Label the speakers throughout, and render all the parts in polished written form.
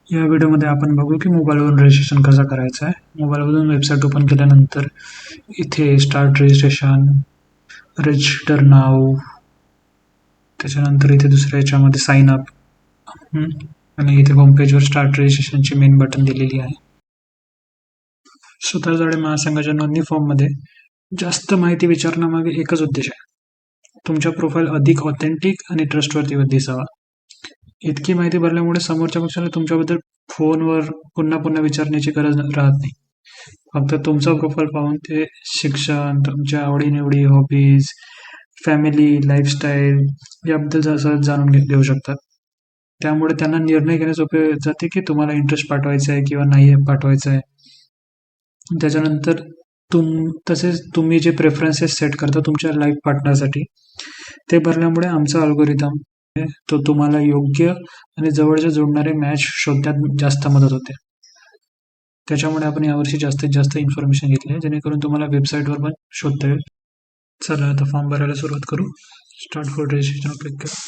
Speaker 1: या व्हिडिओमध्ये आपण बघू की मोबाईलवरून रजिस्ट्रेशन कसं करायचं आहे. मोबाईलवरून वेबसाईट ओपन केल्यानंतर इथे स्टार्ट रजिस्ट्रेशन, रजिस्टर नाव, त्याच्यानंतर इथे दुसऱ्या याच्यामध्ये साइन अप आणि इथे होम पेजवर स्टार्ट रजिस्ट्रेशनची मेन बटन दिलेली आहे. स्वतःकडे महासंघाच्या नोंदणी फॉर्ममध्ये जास्त माहिती विचारण्यामागे एकच उद्देश आहे. तुमच्या प्रोफाईल अधिक ऑथेंटिक आणि ट्रस्टवरती दिसावा. इतकी माहिती भरल्यामुळे समोरच्या पक्षाला तुमच्याबद्दल फोनवर पुन्हा पुन्हा विचारण्याची गरज राहत नाही. फक्त तुमचा प्रोफाईल पाहून ते शिक्षण, तुमच्या आवडीनिवडी, हॉबीज, फॅमिली, लाईफस्टाईल याबद्दल सहज जाणून घेऊ शकतात. त्यामुळे त्यांना निर्णय घेण्यास उपयोग जाते की तुम्हाला इंटरेस्ट पाठवायचा आहे किंवा नाही पाठवायचा आहे. त्याच्यानंतर तसेच तुम्ही जे प्रेफरन्सेस सेट करता तुमच्या लाईफ पार्टनरसाठी, ते भरल्यामुळे आमचा अल्गोरिदम तो तुम्हाला योग्य आणि जवळचे जोडणारे मॅच शोधण्यात जास्त मदत होते. त्याच्यामुळे आपण यावर्षी जास्तीत जास्त इन्फॉर्मेशन घेतली आहे, जेणेकरून तुम्हाला वेबसाईटवर पण शोधता येईल. चला आता फॉर्म भरायला सुरुवात करू. स्टार्ट फॉर रजिस्ट्रेशन क्लिक करा.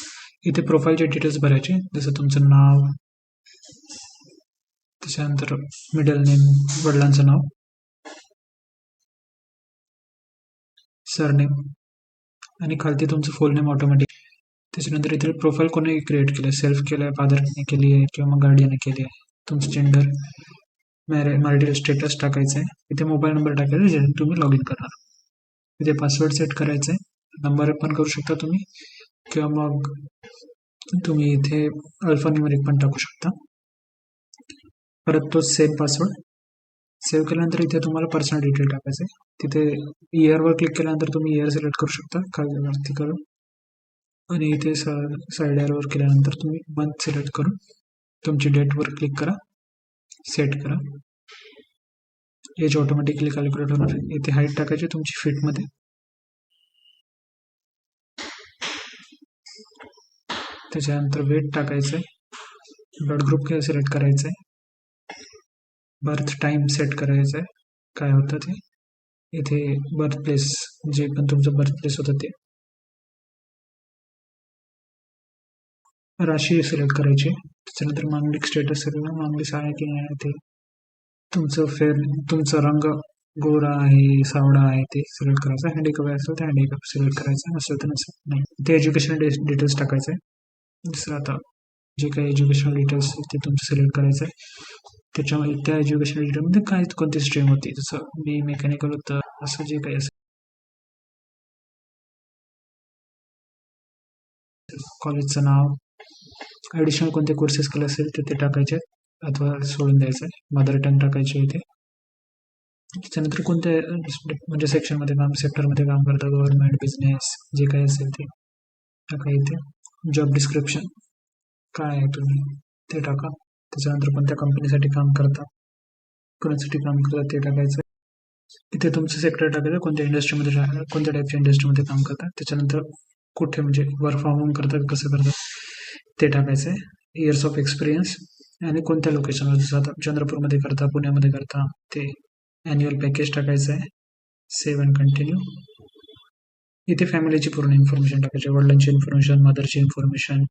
Speaker 1: इथे प्रोफाईलचे डिटेल्स भरायचे, जसं तुमचं नाव, त्याच्यानंतर मिडल नेम, वडिलांचं नाव, सरनेम आणि खालती तुमचं फुल नेम ऑटोमॅटिक. त्याच्यानंतर इथे प्रोफाईल कोणी क्रिएट केलं, सेल्फ केलं, फादरने केली आहे किंवा मग गार्डियनने केली आहे. तुमचं जेंडर, मॅरिटल स्टेटस टाकायचं आहे. इथे मोबाईल नंबर टाकायचा ज्याने तुम्ही लॉग इन करणार. इथे पासवर्ड सेट करायचा आहे. नंबर पण करू शकता तुम्ही किंवा मग तुम्ही इथे अल्फान्यूमेरिक पण टाकू शकता. परत तो सेम पासवर्ड सेव्ह केल्यानंतर इथे तुम्हाला पर्सनल डिटेल टाकायचे. तिथे इयरवर क्लिक केल्यानंतर तुम्ही इयर सिलेक्ट करू शकता खाली वरती करून, आणि इथे साईड एअरवर केल्यानंतर तुम्ही मंथ सिलेक्ट करून तुमची डेटवर क्लिक करा, सेट करा. एज ऑटोमॅटिकली कॅल्क्युलेट होणार. इथे हाईट टाकायची तुमची फीटमध्ये. त्याच्यानंतर वेट टाकायचं आहे. ब्लड ग्रुप सिलेक्ट करायचं आहे. बर्थ टाइम सेट करायचं आहे, काय होतं ते. इथे बर्थ प्लेस, जे पण तुमचं बर्थ प्लेस होतं ते. राशी सिलेक्ट करायची. त्याच्यानंतर मांगलिक स्टेटस मांगलिक आहे की नाही ते. तुमचा रंग गोरा आहे, सावळा आहे ते सिलेक्ट करायचं. हँडिकॅप असेल तर हँडिकॅप सिलेक्ट करायचं, नसेल तर नसेल नाही. ते एज्युकेशनल डिटेल्स टाकायचं आहे. दुसरं आता जे काही एज्युकेशनल डिटेल्स ते तुमचं सिलेक्ट करायचं आहे. त्याच्यामध्ये त्या एज्युकेशनल डिटेलमध्ये काय कोणती स्ट्रीम होती, जसं बी मेकॅनिकल होतं, असं जे काही असेल. कॉलेजचं नाव, ॲडिशनल कोणते कोर्सेस केले असेल ते टाकायचे अथवा सोडून द्यायचं आहे. मदर टंग टाकायचे इथे. त्याच्यानंतर कोणत्या म्हणजे सेक्शनमध्ये काम, सेक्टरमध्ये काम करता, गव्हर्नमेंट, बिझनेस, जे काही असेल ते टाका इथे. जॉब डिस्क्रिप्शन काय आहे तुम्ही ते टाका. त्याच्यानंतर कोणत्या कंपनीसाठी काम करता, कोणासाठी काम करता ते टाकायचं. इथे तुमचं सेक्टर टाकायचं, कोणत्या इंडस्ट्रीमध्ये कोणत्या टाईपच्या इंडस्ट्रीमध्ये काम करतात. त्याच्यानंतर कुठे म्हणजे वर्क फ्रॉम होम करतात, कसं करतात ते टाकायचं आहे. इयर्स ऑफ एक्सपिरियन्स आणि कोणत्या लोकेशनवर, जसं आता चंद्रपूरमध्ये करता, पुण्यामध्ये करता ते. ॲन्युअल पॅकेज टाकायचं आहे. Save and continue. इथे फॅमिलीची पूर्ण इन्फॉर्मेशन टाकायची, वडिलांची इन्फॉर्मेशन, मदरची इन्फॉर्मेशन,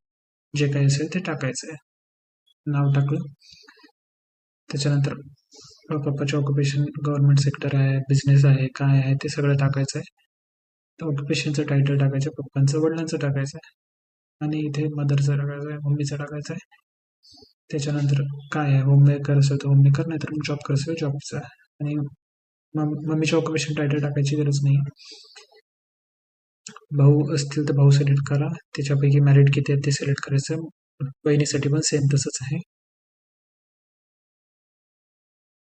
Speaker 1: जे काही असेल ते टाकायचं आहे. नाव टाकलं. त्याच्यानंतर पप्पाचे ऑक्युपेशन गव्हर्नमेंट सेक्टर आहे, बिझनेस आहे, काय आहे ते सगळं टाकायचं आहे. ऑक्युपेशनचं टायटल टाकायचं, पप्पांचं, वडिलांचं टाकायचं आहे. आणि इथे मदरचं टाकायचं आहे, मम्मीचं टाकायचं आहे. त्याच्यानंतर काय आहे, होम मेकर असेल तर होम मेकर, नाहीतर मग जॉब करत असेल जॉबचा. आणि मम्मीचे ऑक्युपेशन टायटल टाकायची गरज नाही. भाऊ असतील तर भाऊ सिलेक्ट करा. त्याच्यापैकी मॅरिड किती आहेत ते सिलेक्ट करायचं. बहिणीसाठी पण सेम तसंच आहे.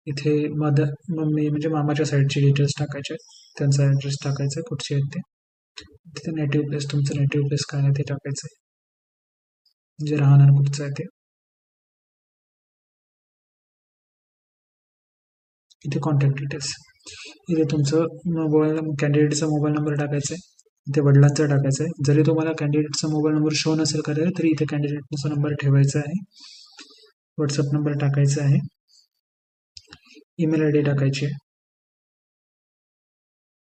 Speaker 1: इथे मम्मी म्हणजे मामाच्या साईडचे डिटेल्स टाकायचे, त्यांचा ॲड्रेस टाकायचा, कुठचे आहेत ते. तिथे नेटिव्ह प्लेस, तुमचं नेटिव्ह प्लेस काय आहे ते टाकायचं, म्हणजे राहणार कुठचं आहे ते. इथे कॉन्टॅक्ट डिटेल्स, इथे तुमचं मोबाईल, कॅन्डिडेटचा मोबाईल नंबर टाकायचा आहे. इथे वडिलांचा टाकायचा आहे. जरी तुम्हाला कॅन्डिडेटचा मोबाईल नंबर शो नसेल करायला तरी इथे कॅन्डिडेटचा नंबर ठेवायचा आहे. व्हॉट्सअप नंबर टाकायचा आहे. ईमेल आय डी टाकायची आहे.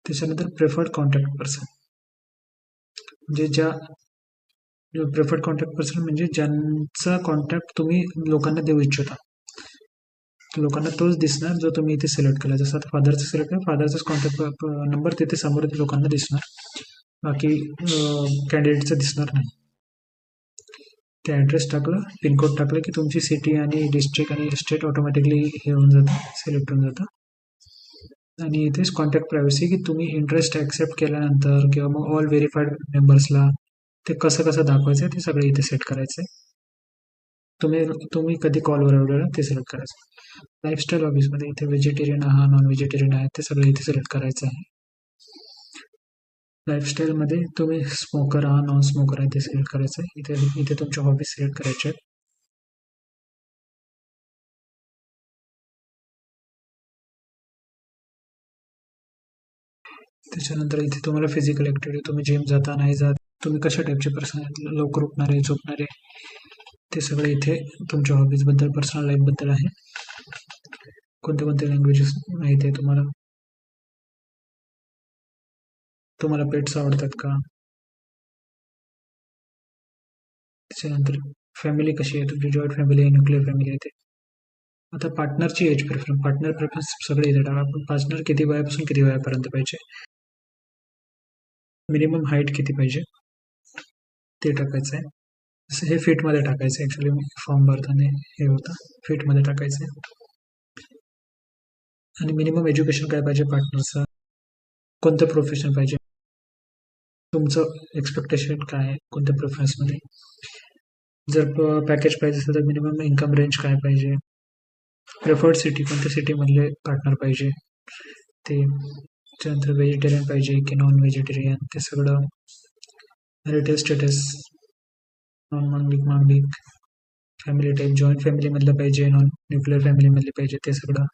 Speaker 1: त्याच्यानंतर प्रेफर्ड कॉन्टॅक्ट पर्सन, म्हणजे ज्या प्रेफर्ड कॉन्टॅक्ट पर्सन म्हणजे ज्यांचा कॉन्टॅक्ट तुम्ही लोकांना देऊ इच्छिता, लोकांना तोच दिसणार जो तुम्ही इथे सिलेक्ट केला. जसं आता फादरचं सिलेक्ट केलं, फादरचाच कॉन्टॅक्ट नंबर तिथे समोर लोकांना दिसणार, बाकी कॅन्डिडेटचं दिसणार नाही. ते ॲड्रेस टाकलं, पिनकोड टाकलं की तुमची सिटी आणि डिस्ट्रिक्ट आणि स्टेट ऑटोमॅटिकली हे होऊन जातं, सिलेक्ट होऊन जातं. आणि इथेच कॉन्टॅक्ट प्रायव्हसी की तुम्ही इंटरेस्ट ॲक्सेप्ट केल्यानंतर किंवा मग ऑल व्हेरीफाईड मेंबर्सला ते कसं कसं दाखवायचं ते सगळं इथे सेट करायचं आहे. तुम्ही कधी कॉलवर वगैरे ते सिलेक्ट करायचं. लाईफस्टाईल ऑफिसमध्ये इथे व्हेजिटेरियन आहात, नॉन व्हेजिटेरियन आहे, ते सगळं इथे सिलेक्ट करायचं आहे. लाईफस्टाईलमध्ये तुम्ही स्मोकर आहात, नॉन स्मोकर आहे ते सिलेक्ट करायचं आहे. इथे तुमच्या हॉबीज सिलेक्ट करायचे आहेत. त्याच्यानंतर इथे तुम्हाला फिजिकल ऍक्टिव्हिटी, तुम्ही जिम जाता नाही जात, तुम्ही कशा टाईपचे पर्सन आहेत, लवकर उठणारे झोपणारे, ते सगळे इथे तुमच्या हॉबीजबद्दल पर्सनल लाईफबद्दल आहे. कोणते कोणते लँग्वेजेस माहिती आहे तुम्हाला, तुम्हाला पेट्स आवडतात का, त्याच्यानंतर फॅमिली कशी आहे तुमची, जॉईंट फॅमिली आहे, न्यूक्लिअर फॅमिली आहे ते. आता पार्टनरची एज प्रेफरन्स, पार्टनर प्रेफरन्स सगळे इथे टाका. आपण पार्टनर किती वयापासून किती वयापर्यंत पाहिजे, मिनिमम हाईट किती पाहिजे ते टाकायचं आहे. जसं हे फिटमध्ये टाकायचं आहे, ॲक्च्युली फॉर्म भरताना हे होतं, फिटमध्ये टाकायचं आहे. आणि मिनिमम एज्युकेशन काय पाहिजे पार्टनरचं, कोणतं प्रोफेशन पाहिजे, तुमचं एक्सपेक्टेशन काय आहे कोणत्या प्रेफरन्समध्ये. जर पॅकेज पाहिजे असेल तर मिनिमम इन्कम रेंज काय पाहिजे, प्रेफर्ड सिटी कोणत्या सिटीमधले पार्टनर पाहिजे ते, त्यानंतर व्हेजिटेरियन पाहिजे की नॉन व्हेजिटेरियन ते सगळं, मॅरिटल स्टेटस, नॉन मांडिक, फॅमिली टाईप जॉईंट फॅमिलीमधलं पाहिजे, नॉन न्यूक्लिअर फॅमिलीमधले पाहिजे ते सगळं.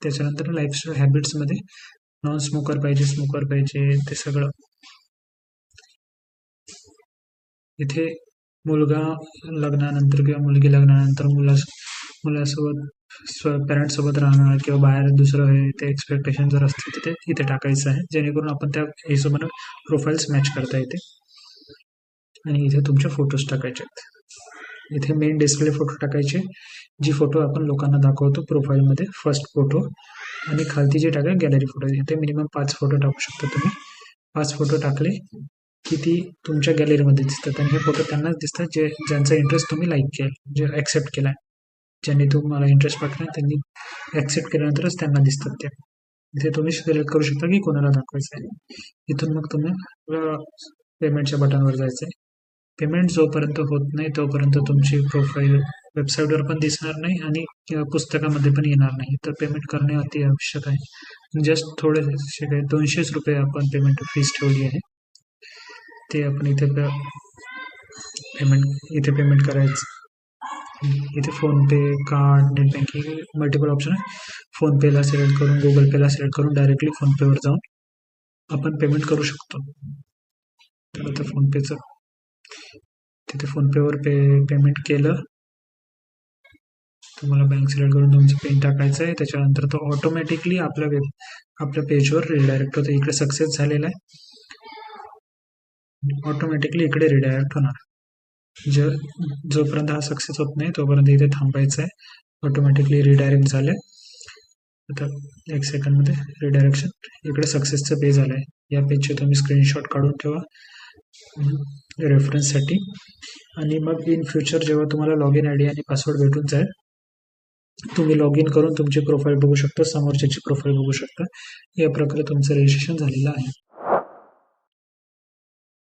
Speaker 1: त्याच्यानंतर लाईफस्टाईल हॅबिट्समध्ये नॉन स्मोकर पाहिजे, स्मोकर पाहिजे ते सगळं. इथे मुलगा लग्नानंतर किंवा मुलगी लग्नानंतर मुलासोबत पॅरेंट्ससोबत राहणार किंवा बाहेर दुसरं हे ते एक्सपेक्टेशन जर असतील तर ते इथे टाकायचं आहे, जेणेकरून आपण त्या हिशोबाने प्रोफाईल्स मॅच करता येते. आणि इथे तुमचे फोटोज टाकायचे आहेत. इथे मेन डिस्प्ले फोटो टाकायचे, जी फोटो आपण लोकांना दाखवतो प्रोफाईलमध्ये, फर्स्ट फोटो. आणि खालती जे टाका गॅलरी फोटो, इथे मिनिमम 5 फोटो टाकू शकता तुम्ही. 5 फोटो टाकले की ती तुमच्या गॅलरीमध्ये दिसतात आणि हे फोटो त्यांनाच दिसतात ज्यांचा इंटरेस्ट तुम्ही लाईक केला, जे ॲक्सेप्ट केलाय, ज्यांनी तुम्हाला इंटरेस्ट पाठवला त्यांनी ॲक्सेप्ट केल्यानंतरच त्यांना दिसतात ते. इथे तुम्ही सिलेक्ट करू शकता की कोणाला दाखवायचं आहे. इथून मग तुम्ही पेमेंटच्या बटनवर जायचं आहे. पेमेंट जोपर्यंत होत नाही तोपर्यंत तुमची प्रोफाईल वेबसाईटवर पण दिसणार नाही आणि पुस्तकामध्ये पण येणार नाही. तर पेमेंट करणे अति आवश्यक आहे. जस्ट थोडेसे काही 200 रुपये आपण पेमेंट फीस ठेवली आहे, ते आपण इथे पेमेंट करायचं. इथे PhonePe, card, net banking multiple option आहे. फोनपेला सिलेक्ट करून, गुगल पेला सिलेक्ट करून डायरेक्टली फोनपेवर जाऊन आपण पेमेंट करू शकतो. तर आता फोनपेचं तिथे फोनपेवर पेमेंट केलं, तुम्हाला बँक सिलेक्ट करून तुमचं पिन टाकायचं आहे. त्याच्यानंतर तो ऑटोमॅटिकली आपल्या पेजवर रिडायरेक्ट होतो. इकडे सक्सेस झालेला आहे, ऑटोमॅटिकली इकडे रिडायरेक्ट होणार. जोपर्यंत हा सक्सेस होत नाही तोपर्यंत इथे थांबायचं आहे. ऑटोमॅटिकली रिडायरेक्ट झाले, आता 1 सेकंडमध्ये रिडायरेक्शन इकडे सक्सेसचं पेज आलं आहे. या पेजचे तुम्ही स्क्रीनशॉट काढून ठेवा रेफरन्ससाठी. आणि मग इन फ्युचर जेव्हा तुम्हाला लॉग इन ID आणि पासवर्ड भेटून जाईल, तुम्ही लॉग इन करून तुमची प्रोफाईल बघू शकता, समोरच्याची प्रोफाईल बघू शकता. या प्रकारे तुमचं रजिस्ट्रेशन झालेलं आहे.